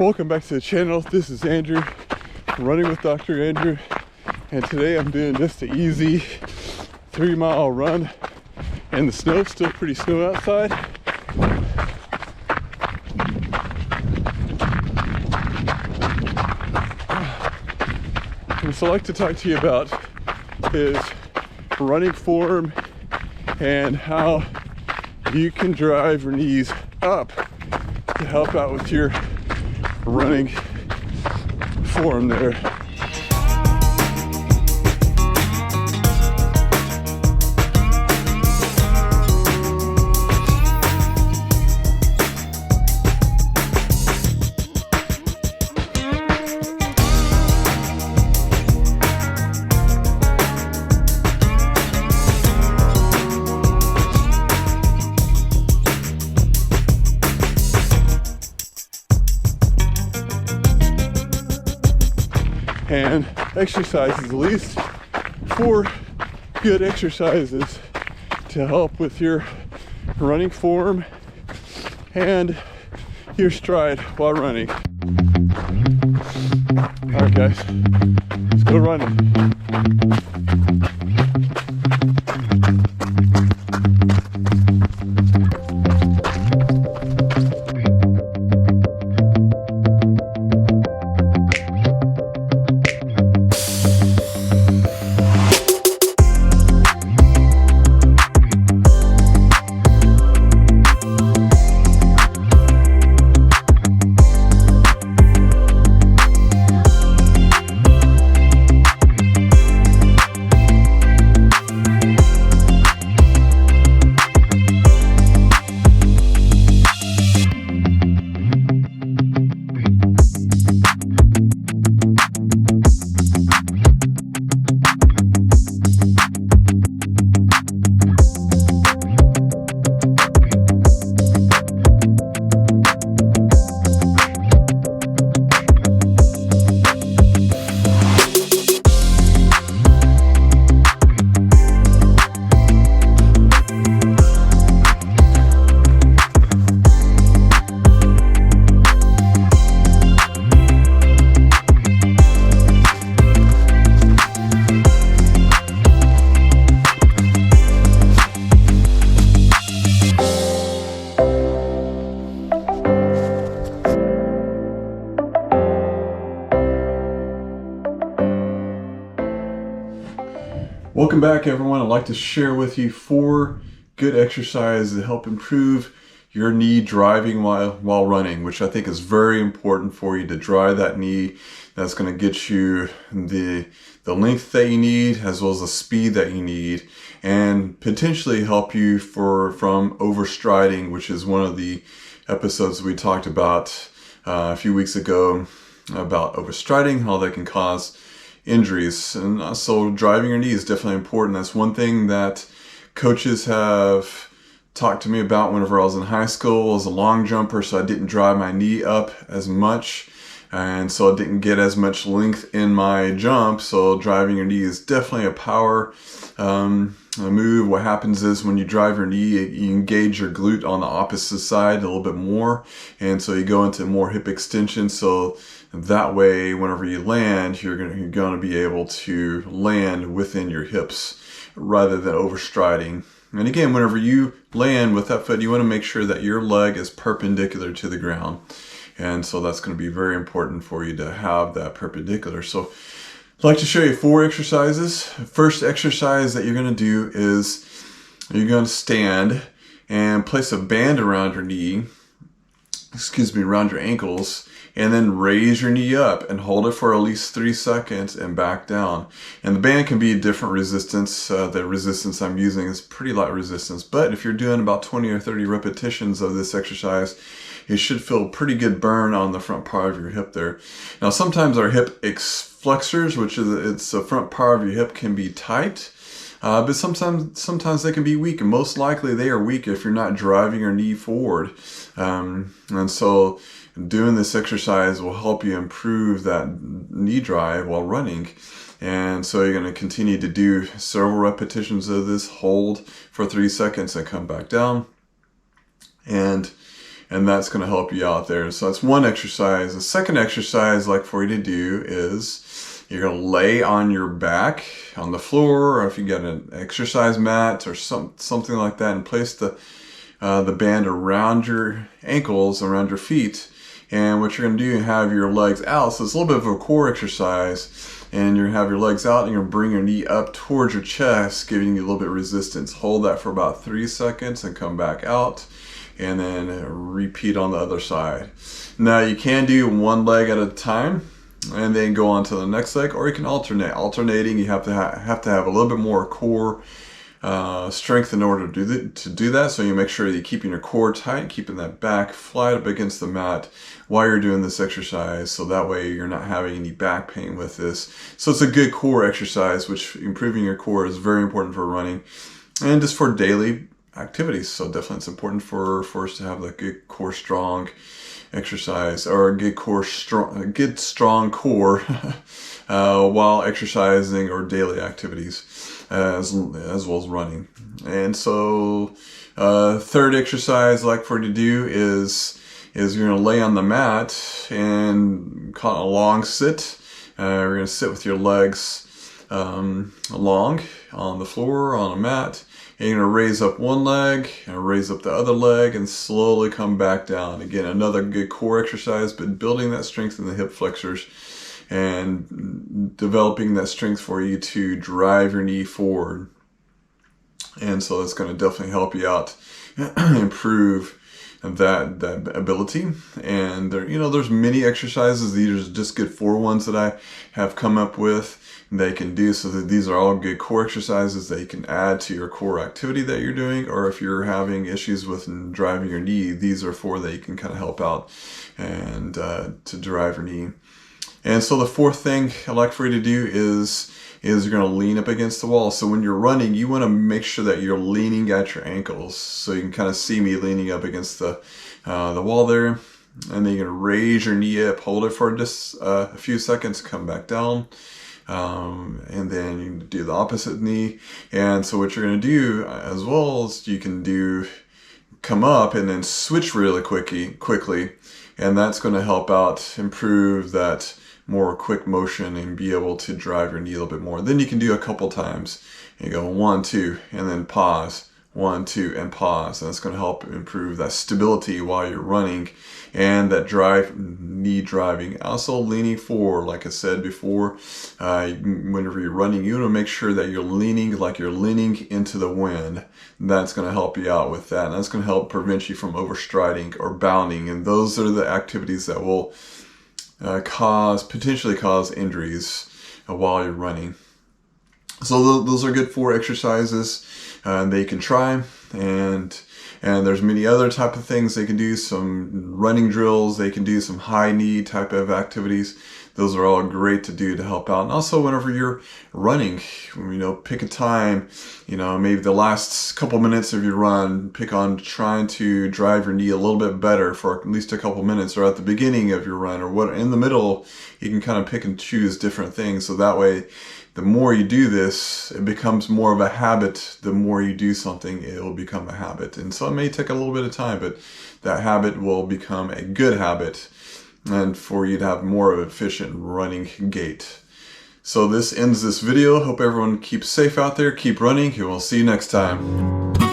Welcome back to the channel. This is Andrew, running with Dr. Andrew, and today I'm doing just an easy 3-mile run in the snow. Still pretty snow outside. And so I'd like to talk to you about his running form and how you can drive your knees up to help out with your running form there. And exercises, at least 4 good exercises to help with your running form and your stride while running. All right, guys, let's go running. Welcome back, everyone. I'd like to share with you 4 good exercises that help improve your knee driving while running, which I think is very important for you to drive that knee. That's going to get you the length that you need as well as the speed that you need, and potentially help you from overstriding, which is one of the episodes we talked about a few weeks ago about overstriding, how that can cause injuries. And so driving your knee is definitely important. That's one thing that coaches have talked to me about whenever I was in high school. I was a long jumper, so I didn't drive my knee up as much, and so I didn't get as much length in my jump. So driving your knee is definitely a power move. What happens is when you drive your knee, you engage your glute on the opposite side a little bit more, and so you go into more hip extension. So that way, whenever you land, you're going to be able to land within your hips rather than overstriding. And again, whenever you land with that foot, you want to make sure that your leg is perpendicular to the ground. And so that's going to be very important for you to have that perpendicular. So I'd like to show you 4 exercises. First exercise that you're going to do is you're going to stand and place a band around your knee, around your ankles, and then raise your knee up and hold it for at least 3 seconds and back down. And the band can be different resistance. The resistance I'm using is pretty light resistance, but if you're doing about 20 or 30 repetitions of this exercise, you should feel pretty good burn on the front part of your hip there. Now sometimes our hip flexors, which is it's the front part of your hip, can be tight, but sometimes they can be weak, and most likely they are weak if you're not driving your knee forward. And so doing this exercise will help you improve that knee drive while running. And so you're going to continue to do several repetitions of this, hold for 3 seconds and come back down. And and that's going to help you out there. So that's one exercise. The second exercise I'd like for you to do is you're going to lay on your back on the floor, or if you got an exercise mat or something like that, and place the band around your ankles, around your feet. And what you're going to do, you have your legs out. So it's a little bit of a core exercise. And you're going to have your legs out and you're going to bring your knee up towards your chest, giving you a little bit of resistance. Hold that for about 3 seconds and come back out. And then repeat on the other side. Now you can do one leg at a time and then go on to the next leg, or you can alternate. Alternating, you have to have a little bit more core strength in order to do that. So you make sure that you're keeping your core tight, keeping that back flat up against the mat while you're doing this exercise, so that way you're not having any back pain with this. So it's a good core exercise, which improving your core is very important for running and just for daily activities. So definitely it's important for us to have that good core strong exercise, or a good strong core while exercising or daily activities as well as running. And so third exercise I'd like for you to do is you're going to lay on the mat and call it a long sit. You're going to sit with your legs long on the floor on a mat. And you're going to raise up one leg and raise up the other leg and slowly come back down. Again, another good core exercise, but building that strength in the hip flexors and developing that strength for you to drive your knee forward. And so that's going to definitely help you out, improve that ability. And there's many exercises. These are just good 4 ones that I have come up with they can do. So that these are all good core exercises that you can add to your core activity that you're doing, or if you're having issues with driving your knee, these are 4 that you can kind of help out and to drive your knee. And so the fourth thing I'd like for you to do is you're going to lean up against the wall. So when you're running, you want to make sure that you're leaning at your ankles. So you can kind of see me leaning up against the wall there. And then you're going to raise your knee up, hold it for just a few seconds, come back down. And then you can do the opposite knee. And so what you're going to do as well is you can come up and then switch really quickly. And that's going to help out improve that more quick motion and be able to drive your knee a little bit more. Then you can do a couple times. You go 1, 2, and then pause. 1, 2, and pause. And that's going to help improve that stability while you're running and that knee driving. Also leaning forward, like I said before, whenever you're running, you want to make sure that you're leaning like you're leaning into the wind. That's going to help you out with that. And that's going to help prevent you from overstriding or bounding. And those are the activities that will potentially cause injuries while you're running. So those are good 4 exercises that you can try, and there's many other type of things they can do. Some running drills, they can do some high knee type of activities. Those are all great to do to help out. And also whenever you're running, pick a time, maybe the last couple minutes of your run, pick on trying to drive your knee a little bit better for at least a couple minutes, or at the beginning of your run, or in the middle. You can kind of pick and choose different things. So that way, the more you do this, it becomes more of a habit. The more you do something, it will become a habit. And so it may take a little bit of time, but that habit will become a good habit, and for you to have more of an efficient running gait. So this ends this video. Hope everyone keeps safe out there, keep running, and we'll see you next time.